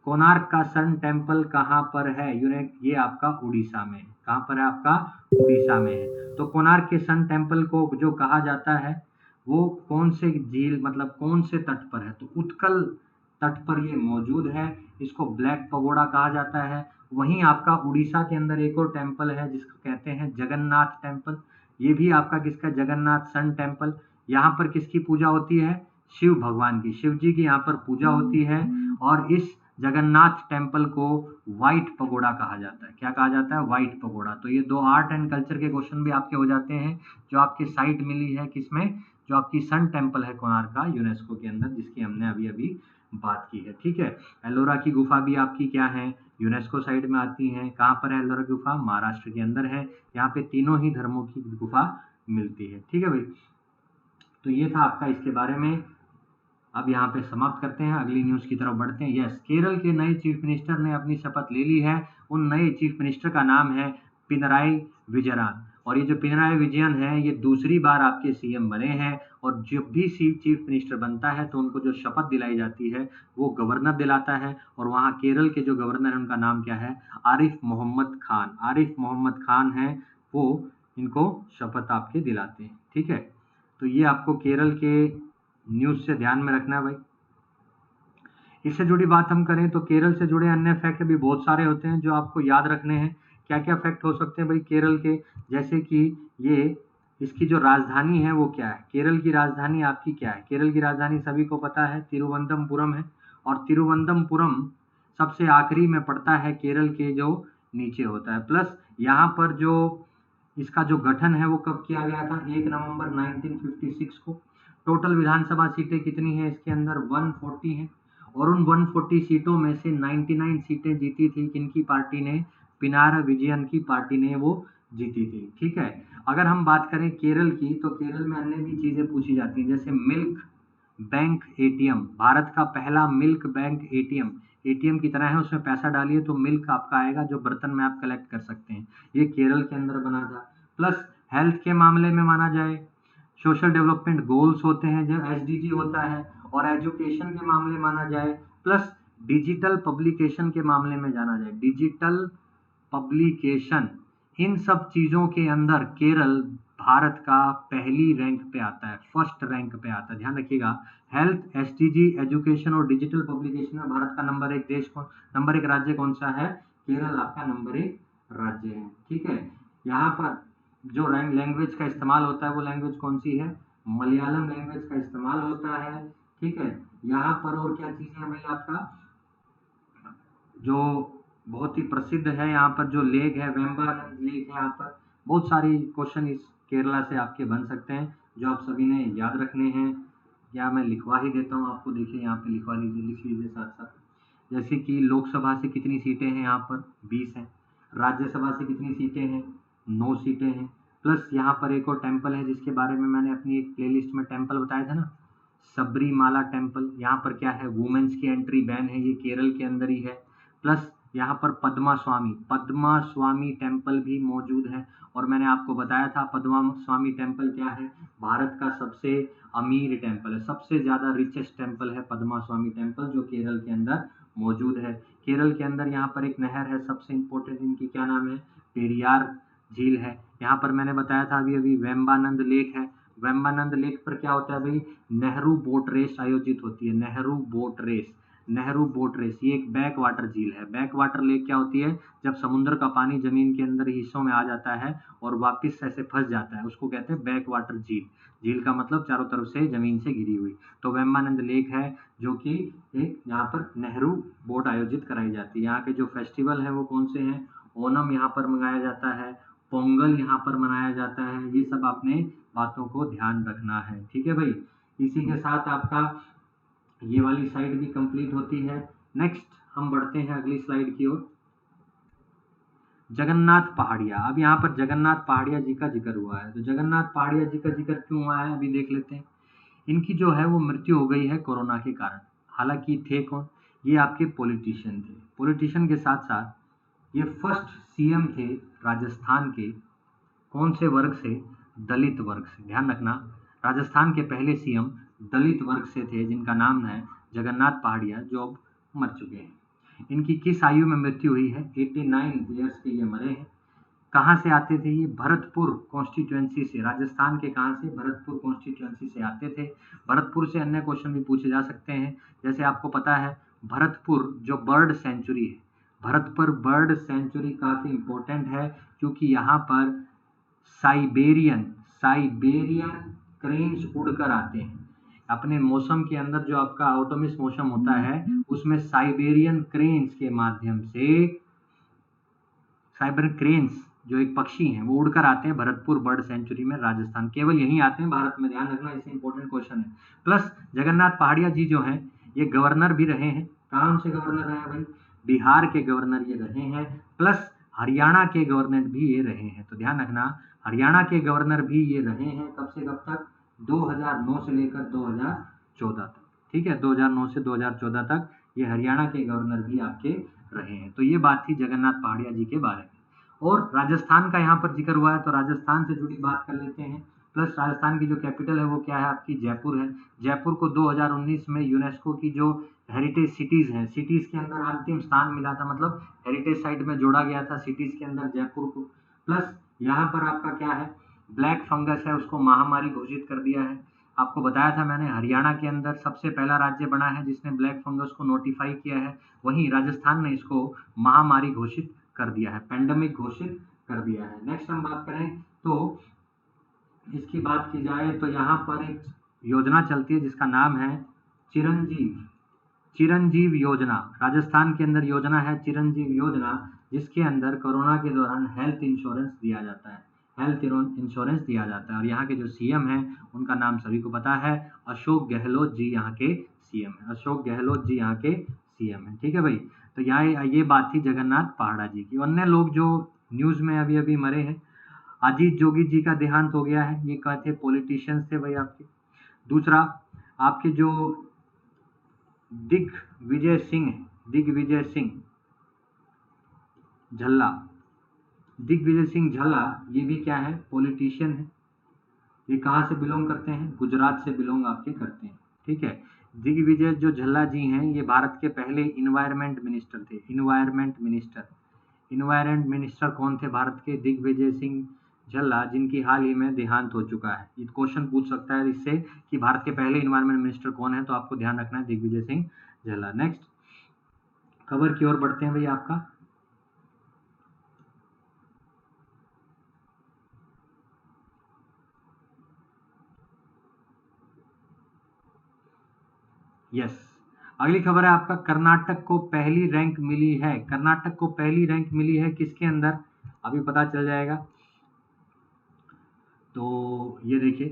कोणार्क का सन टेम्पल कहाँ पर है? यूनिट ये आपका उड़ीसा में है। कहाँ पर है? आपका उड़ीसा में है। तो कोणार्क के सन टेम्पल को जो कहा जाता है वो कौन से झील, मतलब कौन से तट पर है? तो उत्कल तट पर ये मौजूद है। इसको ब्लैक पगोड़ा कहा जाता है। वहीं आपका उड़ीसा के अंदर एक और टेम्पल है जिसको कहते हैं जगन्नाथ टेम्पल। ये भी आपका किसका? Jagannath sun temple. यहाँ पर किसकी पूजा होती है? शिव भगवान की, शिव जी की यहाँ पर पूजा होती है। और इस जगन्नाथ टेम्पल को व्हाइट पगोड़ा कहा जाता है। क्या कहा जाता है? White pagoda. तो ये दो आर्ट एंड कल्चर के क्वेश्चन भी आपके हो जाते हैं, जो आपके साइट मिली है किसमें? जो आपकी सन टेम्पल है कोणार्क का, यूनेस्को के अंदर, जिसकी हमने अभी अभी बात की है। ठीक है, एलोरा की गुफा भी आपकी क्या है? यूनेस्को साइट में आती है। कहाँ पर है एलोरा की गुफा? महाराष्ट्र के अंदर है। यहाँ पे तीनों ही धर्मों की गुफा मिलती है। ठीक है भाई, तो ये था आपका इसके बारे में। अब यहाँ पे समाप्त करते हैं, अगली न्यूज की तरफ बढ़ते हैं। यस, केरल के नए चीफ मिनिस्टर ने अपनी शपथ ले ली है। उन नए चीफ मिनिस्टर का नाम है पिनराई विजयन। और ये जो पिनराई विजयन है ये दूसरी बार आपके सीएम बने हैं। और जब भी चीफ मिनिस्टर बनता है तो उनको जो शपथ दिलाई जाती है वो गवर्नर दिलाता है। और वहाँ केरल के जो गवर्नर है उनका नाम क्या है? आरिफ मोहम्मद खान। आरिफ मोहम्मद खान है, वो इनको शपथ आपके दिलाते हैं। ठीक है, तो ये आपको केरल के न्यूज से ध्यान में रखना है भाई। इससे जुड़ी बात हम करें तो केरल से जुड़े अन्य फैक्ट भी बहुत सारे होते हैं जो आपको याद रखने हैं। क्या क्या फैक्ट हो सकते हैं भाई केरल के? जैसे कि ये इसकी जो राजधानी है वो क्या है? केरल की राजधानी आपकी क्या है? केरल की राजधानी सभी को पता है, तिरुवनंतपुरम है। और तिरुवनंतपुरम सबसे आखिरी में पड़ता है केरल के जो नीचे होता है। प्लस यहाँ पर जो इसका जो गठन है वो कब किया गया था? 1 नवंबर 1956 को। टोटल विधानसभा सीटें कितनी है इसके अंदर? 140 है। और उन 140 सीटों में से 99 सीटें जीती थी किनकी पार्टी ने? पिनारा विजयन की पार्टी ने वो जीती थी। ठीक है, अगर हम बात करें केरल की तो केरल में अन्य भी चीजें पूछी जाती हैं, जैसे मिल्क बैंक एटीएम। भारत का पहला मिल्क बैंक एटीएम, एटीएम की तरह है, उसमें पैसा डालिए तो मिल्क आपका आएगा जो बर्तन में आप कलेक्ट कर सकते हैं। ये केरल के अंदर बना था। प्लस हेल्थ के मामले में माना जाए, सोशल डेवलपमेंट गोल्स होते हैं जो एसडीजी होता है। और एजुकेशन के मामले माना जाए, प्लस डिजिटल पब्लिकेशन के मामले में जाना जाए, डिजिटल पब्लिकेशन, इन सब चीजों के अंदर केरल भारत का पहली रैंक पे आता है, फर्स्ट रैंक पे आता है। ध्यान रखिएगा, हेल्थ, एसडीजी, एजुकेशन और डिजिटल पब्लिकेशन में भारत का नंबर एक नंबर एक राज्य कौन सा है? केरल आपका नंबर एक राज्य है। ठीक है, यहाँ पर जो लैंग्वेज का इस्तेमाल होता है वो लैंग्वेज कौन सी है? मलयालम लैंग्वेज का इस्तेमाल होता है। ठीक है, यहाँ पर और क्या चीजें हैं भाई? आपका जो बहुत ही प्रसिद्ध है यहाँ पर जो लेक है, वेम्बानंद लेक है। यहाँ पर बहुत सारी क्वेश्चन इस केरला से आपके बन सकते हैं जो आप सभी ने याद रखने हैं। या मैं लिखवा ही देता हूँ आपको, देखिए यहाँ पे लिखवा लीजिए, लिख लीजिए साथ साथ। जैसे कि लोकसभा से कितनी सीटें हैं यहाँ पर? 20 हैं। राज्यसभा से कितनी सीटें हैं? 9 सीटें हैं। प्लस यहाँ पर एक और टेम्पल है जिसके बारे में मैंने अपनी एक प्लेलिस्ट में टेम्पल बताया था ना, सबरीमाला टेम्पल। यहाँ पर क्या है? वुमेन्स की एंट्री बैन है, ये केरल के अंदर ही है। प्लस यहाँ पर पद्मा स्वामी टेम्पल भी मौजूद है। और मैंने आपको बताया था पद्मा स्वामी टेम्पल क्या है? भारत का सबसे अमीर टेम्पल है, सबसे ज्यादा रिचेस्ट टेम्पल है पद्मा स्वामी टेम्पल, जो केरल के अंदर मौजूद है। केरल के अंदर यहाँ पर एक नहर है सबसे इंपॉर्टेंट, इनकी क्या नाम है? पेरियार झील है। यहाँ पर मैंने बताया था अभी अभी वेम्बानंद लेक है। वेम्बानंद लेक पर क्या होता है भाई? नेहरू बोट रेस आयोजित होती है, Nehru boat race. Nehru boat race, ये एक बैक वाटर झील है। बैक वाटर लेक क्या होती है? जब समुद्र का पानी जमीन के अंदर हिस्सों में आ जाता है और वापस ऐसे फंस जाता है, उसको कहते हैं बैक वाटर झील। झील का मतलब चारों तरफ से जमीन से घिरी हुई। तो वेम्बानंद लेक है जो कि एक यहाँ पर नेहरू बोट आयोजित कराई जाती है। यहाँ के जो फेस्टिवल है वो कौन से हैं? ओनम यहाँ पर मनाया जाता है, पोंगल यहाँ पर मनाया जाता है। ये सब आपने बातों को ध्यान रखना है, ठीक है भाई। इसी के साथ आपका ये वाली साइड भी कंप्लीट होती है। नेक्स्ट हम बढ़ते हैं अगली स्लाइड की ओर। जगन्नाथ पहाड़िया। अब यहाँ पर जगन्नाथ पहाड़िया जी का जिक्र हुआ है, तो जगन्नाथ पहाड़िया जी का जिक्र क्यों हुआ है अभी देख लेते हैं। इनकी जो है वो मृत्यु हो गई है कोरोना के कारण। हालांकि थे कौन? ये आपके पॉलिटिशियन थे। पॉलिटिशियन के साथ साथ ये फर्स्ट सीएम थे राजस्थान के। कौन से वर्ग से? दलित वर्ग से। ध्यान रखना, राजस्थान के पहले सीएम दलित वर्ग से थे, जिनका नाम है जगन्नाथ पहाड़िया, जो अब मर चुके हैं। इनकी किस आयु में मृत्यु हुई है? 89 ईयर्स के ये मरे हैं। कहाँ से आते थे ये? भरतपुर कॉन्स्टिट्यूएंसी से। राजस्थान के कहाँ से? भरतपुर कॉन्स्टिट्यूएंसी से आते थे। भरतपुर से अन्य क्वेश्चन भी पूछे जा सकते हैं। जैसे आपको पता है भरतपुर जो बर्ड सेंचुरी है, भरतपुर बर्ड सेंचुरी काफी इंपॉर्टेंट है, क्योंकि यहाँ पर साइबेरियन साइबेरियन क्रेन्स उड़कर आते हैं। अपने मौसम के अंदर जो आपका ऑटोमिस मौसम होता है, उसमें साइबेरियन क्रेन्स के माध्यम से, साइबेरियन क्रेन्स जो एक पक्षी हैं वो उड़कर आते हैं भरतपुर बर्ड सेंचुरी में राजस्थान। केवल यहीं आते हैं भारत में, ध्यान रखना, इसे इंपॉर्टेंट क्वेश्चन है। प्लस जगन्नाथ पहाड़िया जी जो हैं ये गवर्नर भी रहे हैं। कौन से गवर्नर रहे हैं भाई? बिहार के गवर्नर ये रहे हैं, प्लस हरियाणा के गवर्नर भी ये रहे हैं। तो ध्यान रखना, हरियाणा के गवर्नर भी ये रहे हैं। कब से कब तक? 2009 से लेकर 2014 तक, ठीक है। 2009 से 2014 तक ये हरियाणा के गवर्नर भी आपके रहे हैं। तो ये बात थी जगन्नाथ पहाड़िया जी के बारे में। और राजस्थान का यहाँ पर जिक्र हुआ है, तो राजस्थान से जुड़ी बात कर लेते हैं। प्लस राजस्थान की जो कैपिटल है वो क्या है? आपकी जयपुर है। जयपुर को 2019 में यूनेस्को की जो हेरिटेज सिटीज हैं, सिटीज के अंदर अंतिम स्थान मिला था, मतलब हेरिटेज साइट में जोड़ा गया था सिटीज के अंदर जयपुर को। प्लस यहाँ पर आपका क्या है? ब्लैक फंगस है, उसको महामारी घोषित कर दिया है। आपको बताया था मैंने, हरियाणा के अंदर सबसे पहला राज्य बना है जिसने ब्लैक फंगस को नोटिफाई किया है। वहीं राजस्थान ने इसको महामारी घोषित कर दिया है, पैंडेमिक घोषित कर दिया है। नेक्स्ट हम बात करें तो इसकी बात की जाए तो यहाँ पर एक योजना चलती है जिसका नाम है चिरंजीव चिरंजीव योजना। राजस्थान के अंदर योजना है चिरंजीव योजना, जिसके अंदर कोरोना के दौरान हेल्थ इंश्योरेंस दिया जाता है, हेल्थ इंश्योरेंस दिया जाता है। और यहाँ के जो सीएम हैं उनका नाम सभी को पता है, अशोक गहलोत जी यहाँ के सीएम हैं। अशोक गहलोत जी यहाँ के सीएम हैं, ठीक है भाई। तो यहाँ ये बात थी जगन्नाथ पहाड़ा जी की। अन्य लोग जो न्यूज में अभी अभी मरे हैं, अजीत जोगी जी का देहांत हो गया है। ये क्या थे? पॉलिटिशियंस थे भाई आपके। दूसरा आपके जो दिग्विजय सिंह झल्ला, दिग्विजय सिंह झल्ला, ये भी क्या है? पॉलिटिशियन है। ये कहाँ से बिलोंग करते हैं? गुजरात से बिलोंग आपके करते हैं, ठीक है। दिग्विजय जो झल्ला जी हैं ये भारत के पहले इन्वायरमेंट मिनिस्टर थे। इन्वायरमेंट मिनिस्टर कौन थे भारत के? दिग्विजय सिंह झल्ला, जिनकी हाल ही में देहांत हो चुका है। ये क्वेश्चन पूछ सकता है इससे कि भारत के पहले इन्वायरमेंट मिनिस्टर कौन है, तो आपको ध्यान रखना है दिग्विजय सिंह झल्ला। नेक्स्ट खबर की ओर बढ़ते हैं भाई आपका। यस, अगली खबर है आपका, कर्नाटक को पहली रैंक मिली है। कर्नाटक को पहली रैंक मिली है किसके अंदर? अभी पता चल जाएगा। तो ये देखिए,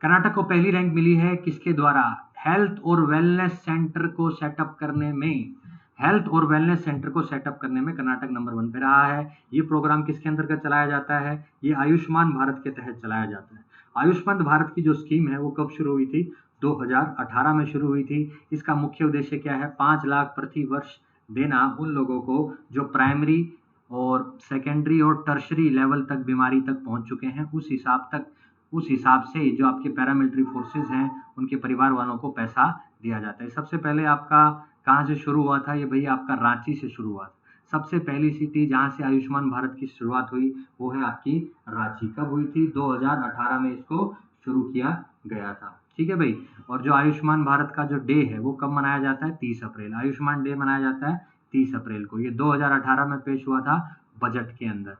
कर्नाटक को पहली रैंक मिली है किसके द्वारा? हेल्थ और वेलनेस सेंटर को सेटअप करने में। हेल्थ और वेलनेस सेंटर को सेटअप करने में कर्नाटक नंबर 1 पे रहा है। ये प्रोग्राम किसके अंतर्गत चलाया जाता है? ये आयुष्मान भारत के तहत चलाया जाता है। आयुष्मान भारत की जो स्कीम है वो कब शुरू हुई थी? 2018 में शुरू हुई थी। इसका मुख्य उद्देश्य क्या है? 5 लाख प्रति वर्ष देना उन लोगों को जो प्राइमरी और सेकेंडरी और टर्शरी लेवल तक बीमारी तक पहुंच चुके हैं। उस हिसाब से जो आपके पैरामिलिट्री फोर्सेस हैं उनके परिवार वालों को पैसा दिया जाता है। सबसे पहले आपका कहाँ से शुरू हुआ था? ये भैया आपका रांची से शुरू हुआ था। सबसे पहली सिटी जहाँ से आयुष्मान भारत की शुरुआत हुई वो है आपकी रांची। कब हुई थी? 2018 में इसको शुरू किया गया था। ठीक है भाई। और जो आयुष्मान भारत का जो डे है वो कब मनाया जाता है? 30 अप्रैल। आयुष्मान डे मनाया जाता है 30 अप्रैल को। ये 2018 में पेश हुआ था बजट के अंदर।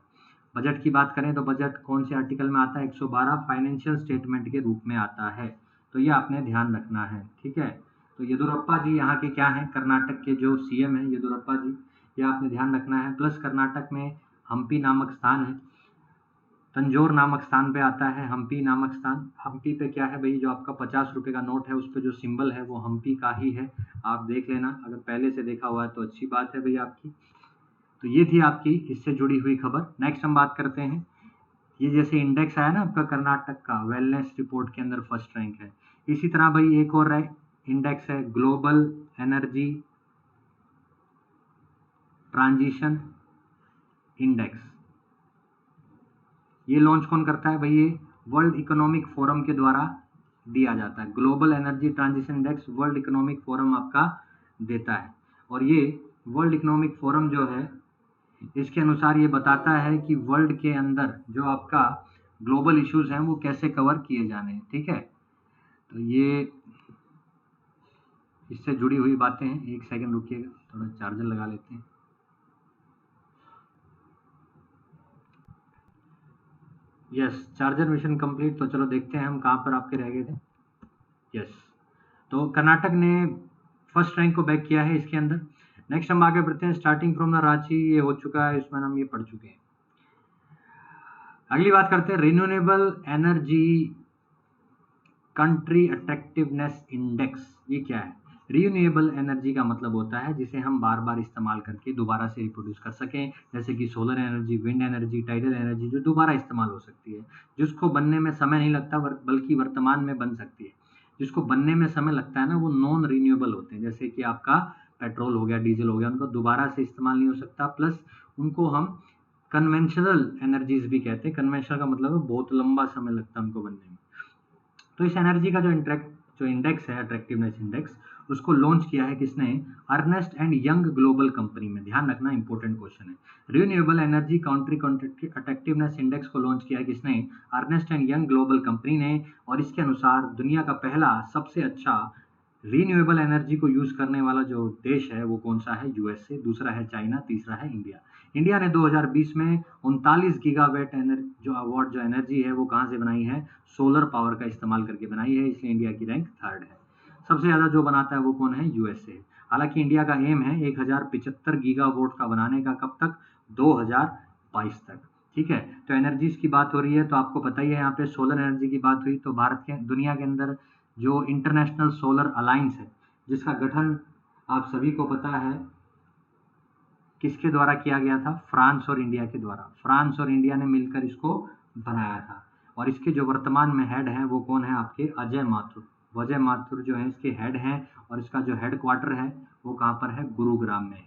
बजट की बात करें तो बजट कौन से आर्टिकल में आता है? 112 फाइनेंशियल स्टेटमेंट के रूप में आता है। तो ये आपने ध्यान रखना है, ठीक है। तो येदुरप्पा जी यहाँ के क्या हैं? कर्नाटक के जो सीएम हैं येदुरप्पा जी, ये आपने ध्यान रखना है। प्लस कर्नाटक में हम्पी नामक स्थान है, तंजौर नामक स्थान पे आता है हम्पी नामक स्थान। हम्पी पे क्या है भाई? जो आपका 50 रुपए का नोट है उस पे जो सिंबल है वो हम्पी का ही है। आप देख लेना, अगर पहले से देखा हुआ है तो अच्छी बात है भाई आपकी। तो ये थी आपकी इससे जुड़ी हुई खबर। नेक्स्ट हम बात करते हैं, ये जैसे इंडेक्स आया ना आपका कर्नाटक का, वेलनेस रिपोर्ट के अंदर फर्स्ट रैंक है। इसी तरह भाई एक और इंडेक्स है, ग्लोबल एनर्जी ट्रांजिशन इंडेक्स। ये लॉन्च कौन करता है भाई? ये वर्ल्ड इकोनॉमिक फोरम के द्वारा दिया जाता है। Global energy transition index world economic forum आपका देता है। और ये वर्ल्ड इकोनॉमिक फोरम जो है इसके अनुसार ये बताता है कि वर्ल्ड के अंदर जो आपका ग्लोबल इश्यूज हैं वो कैसे कवर किए जाने हैं, ठीक है। तो ये इससे जुड़ी हुई बातें हैं। एक सेकंड रुकिएगा, थोड़ा चार्जर लगा लेते हैं। Yes, charger mission complete. तो चलो देखते हैं हम कहाँ पर आपके रह गए थे। यस, तो कर्नाटक ने फर्स्ट रैंक को बैक किया है इसके अंदर। नेक्स्ट हम आगे बढ़ते हैं, स्टार्टिंग फ्रॉम द रांची, ये हो चुका है, इसमें हम ये पढ़ चुके हैं। अगली बात करते हैं renewable energy country attractiveness index. ये क्या है? रिन्यूएबल एनर्जी का मतलब होता है जिसे हम बार बार इस्तेमाल करके दोबारा से रिप्रोड्यूस कर सकें, जैसे कि solar energy, wind energy, tidal energy, जो दोबारा इस्तेमाल हो सकती है, जिसको बनने में समय नहीं लगता बल्कि वर्तमान में बन सकती है। जिसको बनने में समय लगता है ना वो नॉन रिन्यूएबल होते हैं, जैसे कि आपका पेट्रोल हो गया, डीजल हो गया, उनको दोबारा से इस्तेमाल नहीं हो सकता। प्लस उनको हम कन्वेंशनल एनर्जीज भी कहते हैं। कन्वेंशनल का मतलब है बहुत लंबा समय लगता है उनको बनने में। तो इस एनर्जी का जो इंडेक्स है, अट्रैक्टिवनेस इंडेक्स, उसको लॉन्च किया है किसने? Ernst and Young global company में। ध्यान रखना, इंपॉर्टेंट क्वेश्चन है। Renewable energy country attractiveness index को लॉन्च किया है किसने? Ernst and Young global company ने। और इसके अनुसार दुनिया का पहला सबसे अच्छा रिन्यूएबल एनर्जी को यूज करने वाला जो देश है वो कौन सा है? यूएसए। दूसरा है चाइना, तीसरा है इंडिया। इंडिया ने 2020 में 39 गीगावाट जो एनर्जी है वो कहाँ से बनाई है? सोलर पावर का इस्तेमाल करके बनाई है, इसलिए इंडिया की रैंक 3rd है। सबसे ज्यादा जो बनाता है वो कौन है? यूएसए। हालांकि इंडिया का एम है 1075 गीगावाट का बनाने का, कब तक? 2022 तक। ठीक है, तो एनर्जीज की बात हो रही है तो आपको पता ही है, यहाँ पे सोलर एनर्जी की बात हुई तो भारत के दुनिया के अंदर जो इंटरनेशनल सोलर अलायंस है, जिसका गठन आप सभी को पता है किसके द्वारा किया गया था? फ्रांस और इंडिया के द्वारा। फ्रांस और इंडिया ने मिलकर इसको बनाया था। और इसके जो वर्तमान में हेड हैं वो कौन है? आपके अजय माथुर। अजय माथुर जो है इसके हेड हैं, और इसका जो हेड क्वार्टर है वो कहाँ पर है? गुरुग्राम में।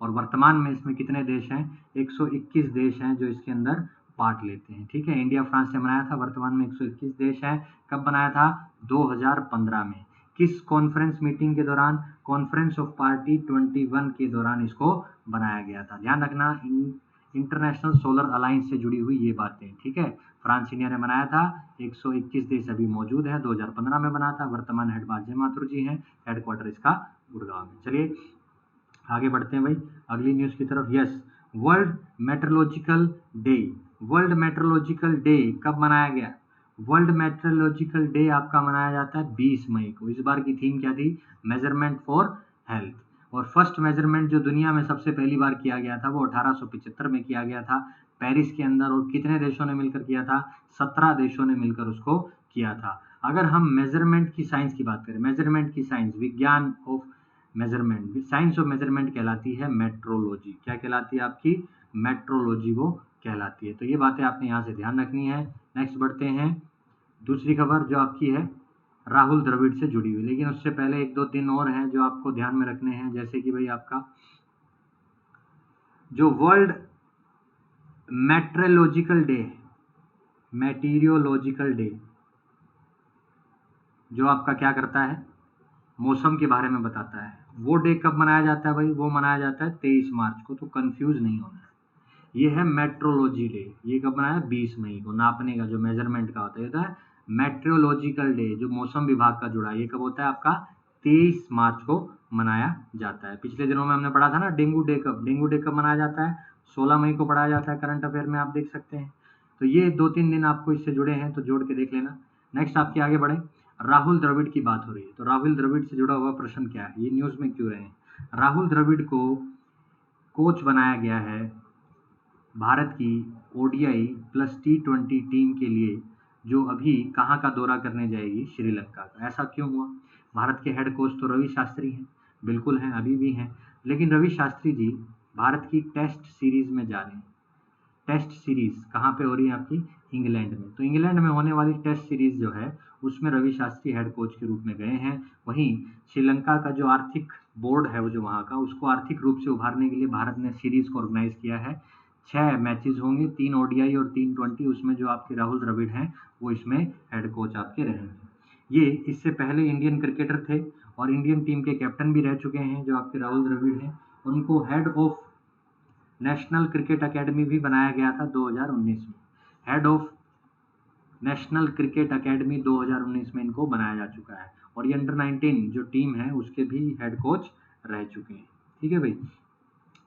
और वर्तमान में इसमें कितने देश हैं? 121 देश हैं जो इसके अंदर पार्ट लेते हैं। ठीक है, इंडिया फ्रांस ने बनाया था, वर्तमान में 121 देश हैं। कब बनाया था? 2015 में। किस कॉन्फ्रेंस मीटिंग के दौरान? कॉन्फ्रेंस ऑफ पार्टी 21 के दौरान इसको बनाया गया था। ध्यान रखना, इंटरनेशनल सोलर अलायंस से जुड़ी हुई ये बातें, ठीक है। फ्रांस इंडिया ने बनाया था, 121 देश अभी मौजूद है, 2015 में बना था। वर्तमान हेड अजय माथुर जी हैं, हेडक्वार्टर इसका गुड़गांव में। चलिए आगे बढ़ते हैं भाई अगली न्यूज की तरफ। Yes, world metrological day. World metrological day कब मनाया गया? वर्ल्ड मेट्रोलॉजिकल डे आपका मनाया जाता है 20 मई को। इस बार की थीम क्या थी? Measurement for health. और फर्स्ट मेजरमेंट जो दुनिया में सबसे पहली बार किया गया था वो 1875 में किया गया था पेरिस के अंदर। और कितने देशों ने मिलकर किया था? 17 देशों ने मिलकर उसको किया था। अगर हम मेजरमेंट की साइंस की बात करें, मेजरमेंट की साइंस, विज्ञान of measurement, science of measurement कहलाती है मेट्रोलॉजी। क्या कहलाती है आपकी? मेट्रोलॉजी वो कहलाती है। तो ये बातें आपने यहाँ से ध्यान रखनी है। नेक्स्ट बढ़ते हैं, दूसरी खबर जो आपकी है राहुल द्रविड़ से जुड़ी हुई। लेकिन उससे पहले एक दो दिन और हैं जो आपको ध्यान में रखने हैं, जैसे कि भाई आपका जो वर्ल्ड मेट्रोलॉजिकल डे, मेटीरियोलॉजिकल डे, जो आपका क्या करता है? मौसम के बारे में बताता है। वो डे कब मनाया जाता है भाई? वो मनाया जाता है 23 मार्च को, तो कंफ्यूज नहीं होना है। ये है मेट्रोलॉजी डे। ये कब मनाया? 20 मई को। नापने का जो मेजरमेंट का होता है मेट्रोलॉजिकल डे जो मौसम विभाग का जुड़ा, ये कब होता है आपका 23 मार्च को मनाया जाता है। पिछले दिनों में हमने पढ़ा था ना डेंगू डे कब मनाया जाता है, 16 मई को पढ़ाया जाता है, करंट अफेयर में आप देख सकते हैं। तो ये 2-3 दिन आपको इससे जुड़े हैं तो जोड़ के देख लेना। नेक्स्ट आपके आगे बढ़े, राहुल द्रविड़ की बात हो रही है, तो राहुल द्रविड़ से जुड़ा हुआ प्रश्न क्या है, ये न्यूज में क्यों रहे हैं। राहुल द्रविड़ को कोच बनाया गया है भारत की ओडीआई प्लस टी20 टीम के लिए, जो अभी कहाँ का दौरा करने जाएगी, श्रीलंका का। ऐसा क्यों हुआ? भारत के हेड कोच तो रवि शास्त्री हैं, बिल्कुल हैं, अभी भी हैं, लेकिन रवि शास्त्री जी भारत की टेस्ट सीरीज में जा रहे हैं। टेस्ट सीरीज कहाँ पे हो रही है आपकी, इंग्लैंड में। तो इंग्लैंड में होने वाली टेस्ट सीरीज जो है उसमें रवि शास्त्री हेड कोच के रूप में गए हैं। वहीं श्रीलंका का जो आर्थिक बोर्ड है वो जो वहाँ का, उसको आर्थिक रूप से उभारने के लिए भारत ने सीरीज को ऑर्गेनाइज किया है। 6 मैचेस होंगे, 3 ओडीआई और 3 20, उसमें जो आपके राहुल द्रविड़ हैं वो इसमें हेड कोच आपके रहेंगे। ये इससे पहले इंडियन क्रिकेटर थे और इंडियन टीम के कैप्टन भी रह चुके हैं जो आपके राहुल द्रविड़ हैं। उनको head of national cricket academy भी बनाया गया था 2019 में। Head of national cricket academy 2019 में इनको बनाया जा चुका है, और ये अंडर 19 जो टीम है उसके भी हेड कोच रह चुके हैं। ठीक है भाई,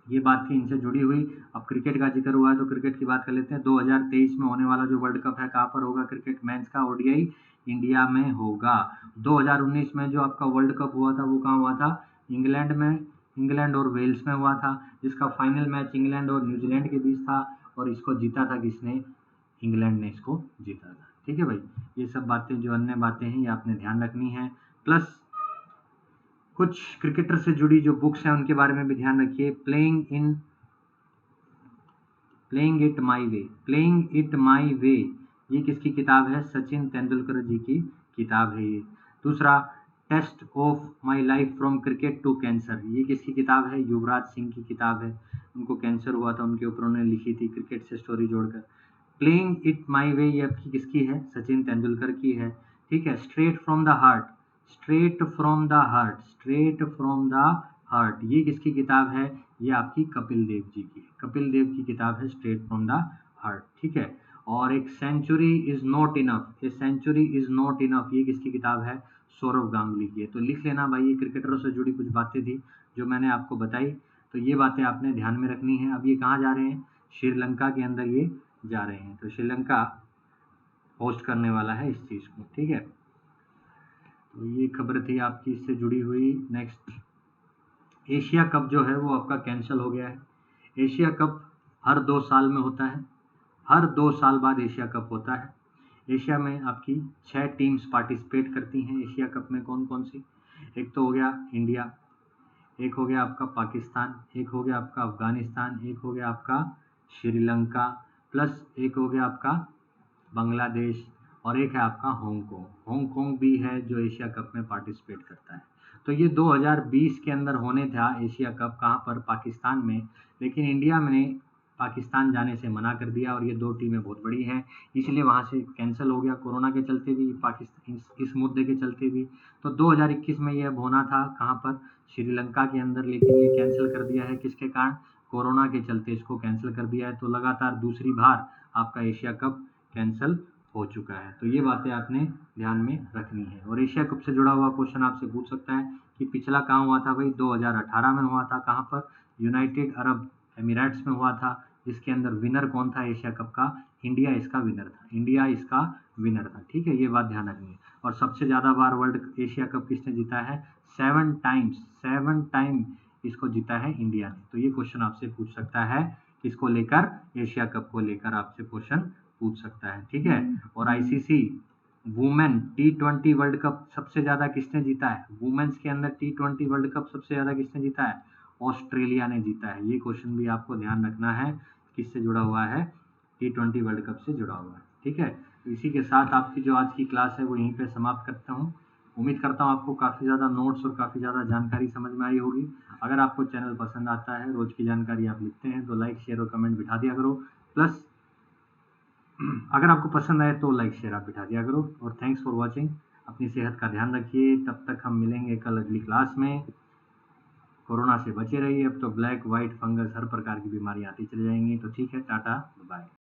ये बात थी इनसे जुड़ी हुई। अब क्रिकेट का जिक्र हुआ है तो क्रिकेट की बात कर लेते हैं। 2023 में होने वाला जो वर्ल्ड कप है कहाँ पर होगा, क्रिकेट मेंस का ओडीआई इंडिया में होगा। 2019 में जो आपका वर्ल्ड कप हुआ था वो कहाँ हुआ था, इंग्लैंड में, इंग्लैंड और वेल्स में हुआ था, जिसका फाइनल मैच इंग्लैंड और न्यूजीलैंड के बीच था, और इसको जीता था किसने, इंग्लैंड ने इसको जीता था। ठीक है भाई, ये सब बातें जो अन्य बातें हैं ये आपने ध्यान रखनी है। प्लस कुछ क्रिकेटर से जुड़ी जो बुक्स हैं उनके बारे में भी ध्यान रखिए। प्लेइंग इट माई वे, ये किसकी किताब है, सचिन तेंदुलकर जी की किताब है ये। दूसरा, test of my life from cricket to cancer, ये किसकी किताब है, युवराज सिंह की किताब है। उनको कैंसर हुआ था, उनके ऊपर उन्होंने लिखी थी क्रिकेट से स्टोरी जोड़कर। प्लेइंग इट माई वे ये आपकी किसकी है, सचिन तेंदुलकर की है। ठीक है, स्ट्रेट फ्रॉम द हार्ट ये किसकी किताब है, ये आपकी कपिल देव जी की, कपिल देव की किताब है स्ट्रेट फ्रॉम द हार्ट। ठीक है, और एक सेंचुरी इज नॉट इनफ, ये किसकी किताब है, सौरव गांगुली की है। तो लिख लेना भाई, ये क्रिकेटरों से जुड़ी कुछ बातें थी जो मैंने आपको बताई, तो ये बातें आपने ध्यान में रखनी है। अब ये कहाँ जा रहे हैं, श्रीलंका के अंदर ये जा रहे हैं, तो श्रीलंका होस्ट करने वाला है इस चीज़ को। ठीक है, तो ये खबर थी आपकी इससे जुड़ी हुई। नेक्स्ट, एशिया कप जो है वो आपका कैंसिल हो गया है। एशिया कप हर 2 साल में होता है, हर 2 साल बाद एशिया कप होता है। एशिया में आपकी 6 टीम्स पार्टिसिपेट करती हैं एशिया कप में। कौन कौन सी, एक तो हो गया इंडिया, एक हो गया आपका पाकिस्तान, एक हो गया आपका अफगानिस्तान, एक हो गया आपका श्रीलंका, प्लस एक हो गया आपका बांग्लादेश, और एक है आपका हांगकांग। हांगकांग भी है जो एशिया कप में पार्टिसिपेट करता है। तो ये 2020 के अंदर होने था एशिया कप, कहाँ पर, पाकिस्तान में, लेकिन इंडिया ने पाकिस्तान जाने से मना कर दिया, और ये 2 टीमें बहुत बड़ी हैं इसलिए वहाँ से कैंसिल हो गया, कोरोना के चलते भी, पाकिस्तान इस मुद्दे के चलते भी। तो 2021 में ये अब होना था कहाँ पर, श्रीलंका के अंदर, लेकिन ये कैंसिल कर दिया है, किसके कारण, कोरोना के चलते इसको कैंसिल कर दिया है। तो लगातार दूसरी बार आपका एशिया कप कैंसिल हो चुका है। तो ये बातें आपने ध्यान में रखनी है। और एशिया कप से जुड़ा हुआ क्वेश्चन आपसे पूछ सकता है कि पिछला कहाँ हुआ था भाई, 2018 में हुआ था, कहाँ पर, यूनाइटेड अरब एमिरेट्स में हुआ था, जिसके अंदर विनर कौन था एशिया कप का, इंडिया इसका विनर था। ठीक है, ये बात ध्यान रखनी है। और सबसे ज़्यादा बार वर्ल्ड एशिया कप किसने जीता है, 7 टाइम इसको जीता है इंडिया ने। तो ये क्वेश्चन आपसे पूछ सकता है, किसको लेकर, एशिया कप को लेकर आपसे क्वेश्चन पूछ सकता है। ठीक है, और ICC women T20 world cup सबसे ज्यादा किसने जीता है, वुमेन्स के अंदर T20 वर्ल्ड कप सबसे ज्यादा किसने जीता है, ऑस्ट्रेलिया ने जीता है। ये क्वेश्चन भी आपको ध्यान रखना है, किससे जुड़ा हुआ है, T20 वर्ल्ड कप से जुड़ा हुआ है। ठीक है, तो इसी के साथ आपकी जो आज की क्लास है वो यहीं पे समाप्त करता हूँ। उम्मीद करता हूँ आपको काफ़ी ज़्यादा नोट्स और काफ़ी ज़्यादा जानकारी समझ में आई होगी। अगर आपको चैनल पसंद आता है, रोज़ की जानकारी आप लिखते हैं, तो लाइक शेयर और कमेंट बिठा दिया करो। प्लस अगर आपको पसंद आए तो लाइक शेयर आप बिठा दिया करो। और थैंक्स फॉर वॉचिंग, अपनी सेहत का ध्यान रखिए। तब तक हम मिलेंगे कल अगली क्लास में। कोरोना से बचे रहिए। अब तो ब्लैक वाइट फंगस हर प्रकार की बीमारियां आती चली जाएंगी। तो ठीक है, टाटा बाय।